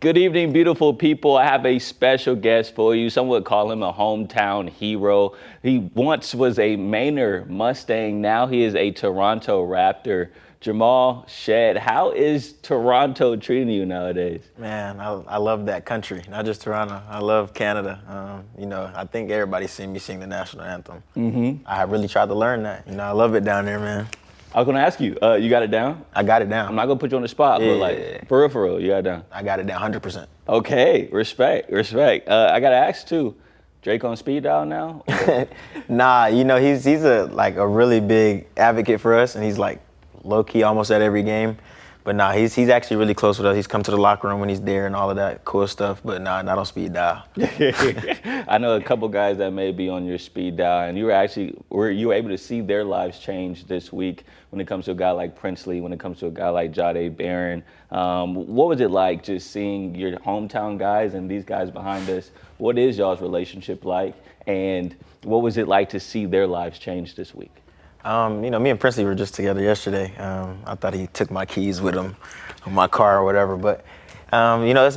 Good evening, beautiful people. I have a special guest for you. Some would call him a hometown hero. He once was a Mainer Mustang. Now he is a Toronto Raptor. Jamal Shead, how is Toronto treating you nowadays? Man, I love that country, not just Toronto. I love Canada. I think everybody's seen me sing the national anthem. I really tried to learn that. I love it down there, man. I was going to ask you, you got it down? I got it down. I'm not going to put you on the spot, but for real, you got it down. I got it down 100%. Okay, respect. I got to ask too, Drake on speed dial now? Nah, he's a really big advocate for us, and he's like low-key almost at every game. But nah, he's actually really close with us. He's come to the locker room when he's there and all of that cool stuff, but nah, not on speed dial. I know a couple guys that may be on your speed dial, and you were able to see their lives change this week when it comes to a guy like Princely, when it comes to a guy like Jade Barron. What was it like just seeing your hometown guys and these guys behind us? What is y'all's relationship like, and what was it like to see their lives change this week? Me and Princely were just together yesterday. I thought he took my keys with him, my car or whatever. But it's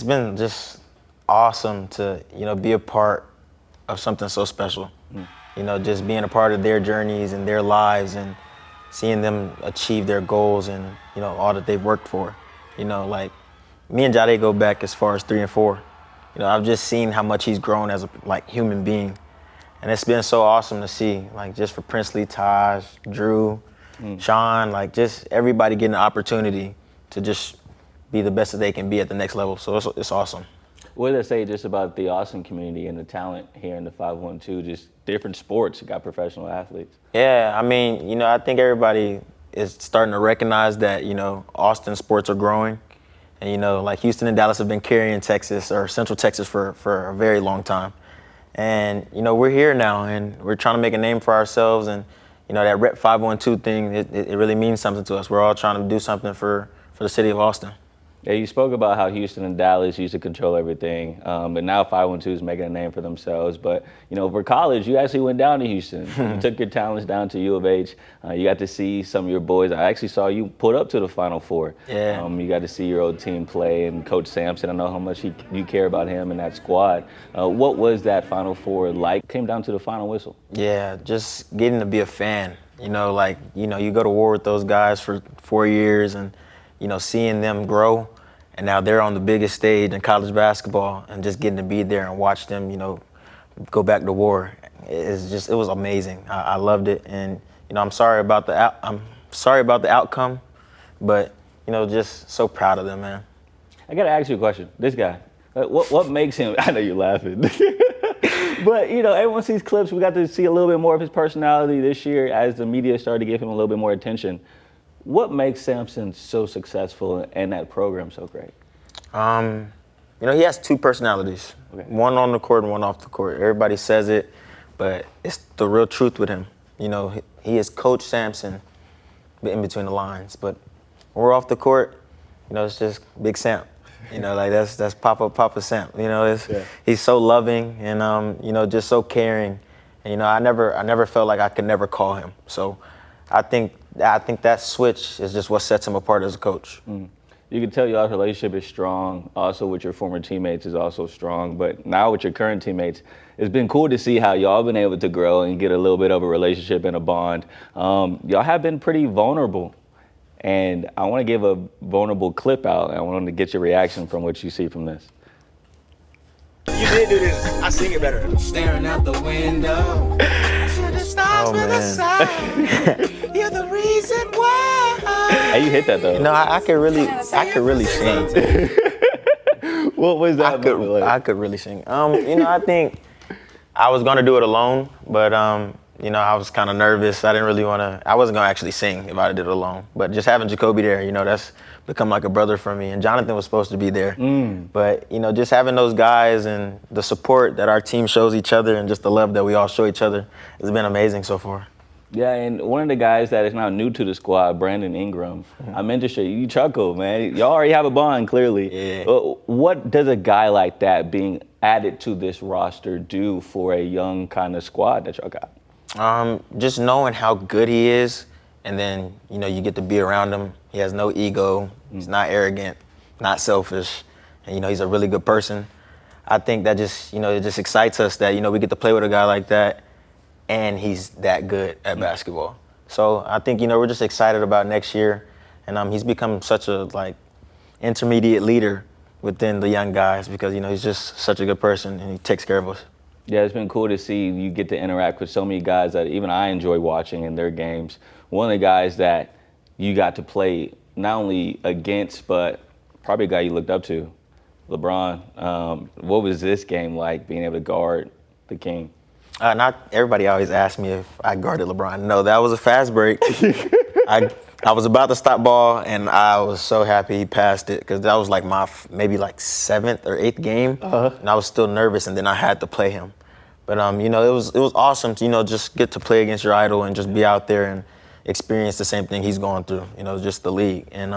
been just awesome to be a part of something so special. Just being a part of their journeys and their lives and seeing them achieve their goals and all that they've worked for. Like me and Jade go back as far as 3 and 4. I've just seen how much he's grown as a human being. And it's been so awesome to see, just for Princely, Taj, Drew, Sean, just everybody getting the opportunity to just be the best that they can be at the next level. So it's awesome. What did I say just about the Austin community and the talent here in the 512, just different sports, you got professional athletes? Yeah, I think everybody is starting to recognize that, Austin sports are growing. And, Houston and Dallas have been carrying Texas or Central Texas for a very long time. And, we're here now, and we're trying to make a name for ourselves. And, that Rep 512 thing, it really means something to us. We're all trying to do something for the city of Austin. Yeah, you spoke about how Houston and Dallas used to control everything, but now 512 is making a name for themselves. But, for college, you actually went down to Houston. You took your talents down to U of H. You got to see some of your boys. I actually saw you put up to the Final Four. Yeah. You got to see your old team play, and Coach Sampson, I know how much you care about him and that squad. What was that Final Four like? Came down to the final whistle. Yeah, just getting to be a fan. You go to war with those guys for 4 years and, seeing them grow, and now they're on the biggest stage in college basketball, and just getting to be there and watch them, go back to war. It was amazing. I loved it, and I'm sorry about the outcome, but just so proud of them, man. I gotta ask you a question. This guy, what makes him? I know you're laughing. But, everyone sees clips. We got to see a little bit more of his personality this year as the media started to give him a little bit more attention. What makes Sampson so successful and that program so great? He has 2 personalities, okay. One on the court and one off the court. Everybody says it, but it's the real truth with him. He is Coach Sampson in between the lines. But when we're off the court, it's just Big Samp. That's Papa Samp. He's so loving and just so caring. And, I never felt like I could never call him. So I think that switch is just what sets him apart as a coach. You can tell your relationship is strong. Also with your former teammates is also strong. But now with your current teammates, it's been cool to see how y'all been able to grow and get a little bit of a relationship and a bond. Y'all have been pretty vulnerable. And I want to give a vulnerable clip out. I want to get your reaction from what you see from this. You did do this. I sing it better. Staring out the window. Oh, man. You're the reason why. Hey, you hit that though. I could really sing. What was that? I could really sing. I think I was gonna do it alone, but I was kind of nervous. I wasn't gonna actually sing if I did it alone. But just having Jacoby there, that's become like a brother for me. And Jonathan was supposed to be there. But, just having those guys and the support that our team shows each other and just the love that we all show each other has been amazing so far. Yeah, and one of the guys that is now new to the squad, Brandon Ingram, I'm interested. You chuckle, man. Y'all already have a bond, clearly. Yeah. What does a guy like that being added to this roster do for a young kind of squad that y'all got? Just knowing how good he is, and then, you get to be around him. He has no ego. He's not arrogant, not selfish. and, you know, he's a really good person. I think that just, you know, it just excites us that, you know, we get to play with a guy like that, and he's that good at basketball. So I think, you know, we're just excited about next year, and he's become such a, like, intermediate leader within the young guys because, you know, he's just such a good person, and he takes care of us. Yeah, it's been cool to see you get to interact with so many guys that even I enjoy watching in their games. One of the guys that you got to play not only against, but probably a guy you looked up to, LeBron. What was this game like, being able to guard the King? Not everybody always asks me if I guarded LeBron. No, that was a fast break. I was about to stop ball, and I was so happy he passed it because that was like my maybe like 7th or 8th game, and I was still nervous, and then I had to play him. But you know, it was awesome to, you know, just get to play against your idol and just be out there and experience the same thing he's going through. You know, just the league, and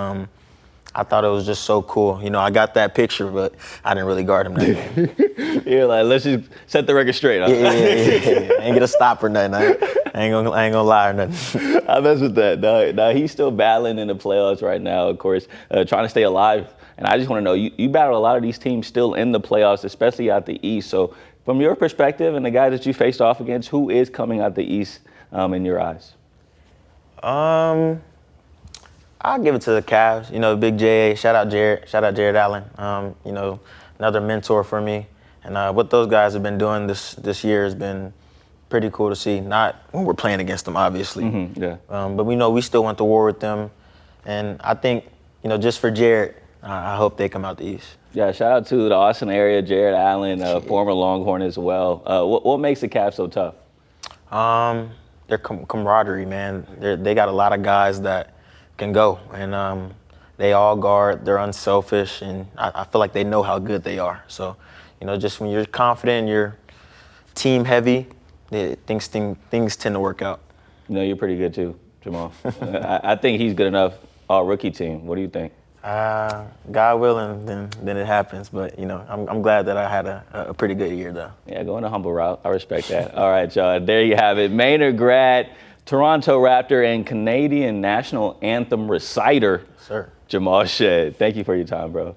I thought it was just so cool. You know, I got that picture, but I didn't really guard him that game. You're like, let's just set the record straight. Huh? Yeah. I ain't get a stop or nothing. I ain't gonna lie or nothing. I mess with that. No, he's still battling in the playoffs right now, of course, trying to stay alive. And I just want to know, you battle a lot of these teams still in the playoffs, especially out the East. So from your perspective and the guys that you faced off against, who is coming out the East in your eyes? I'll give it to the Cavs. You know, Big J. Shout out Jared. Shout out Jared Allen. You know, another mentor for me. And what those guys have been doing this year has been pretty cool to see. Not when we're playing against them, obviously. Mm-hmm, yeah. But we know we still went to war with them. And I think, you know, just for Jared, I hope they come out the East. Yeah, shout out to the Austin area, Jared Allen, former Longhorn as well. What makes the Cavs so tough? Their camaraderie, man. They got a lot of guys that can go, and they all guard. They're unselfish, and I feel like they know how good they are. So, you know, just when you're confident, you're team heavy, things tend to work out. You know, you're pretty good too, Jamal. I think he's good enough. All rookie team. What do you think? God willing, then it happens. But, you know, I'm glad that I had a pretty good year, though. Yeah, going a humble route. I respect that. All right, y'all. There you have it. Maynard grad, Toronto Raptor, and Canadian national anthem reciter, Sir. Jamal Shead. Thank you for your time, bro.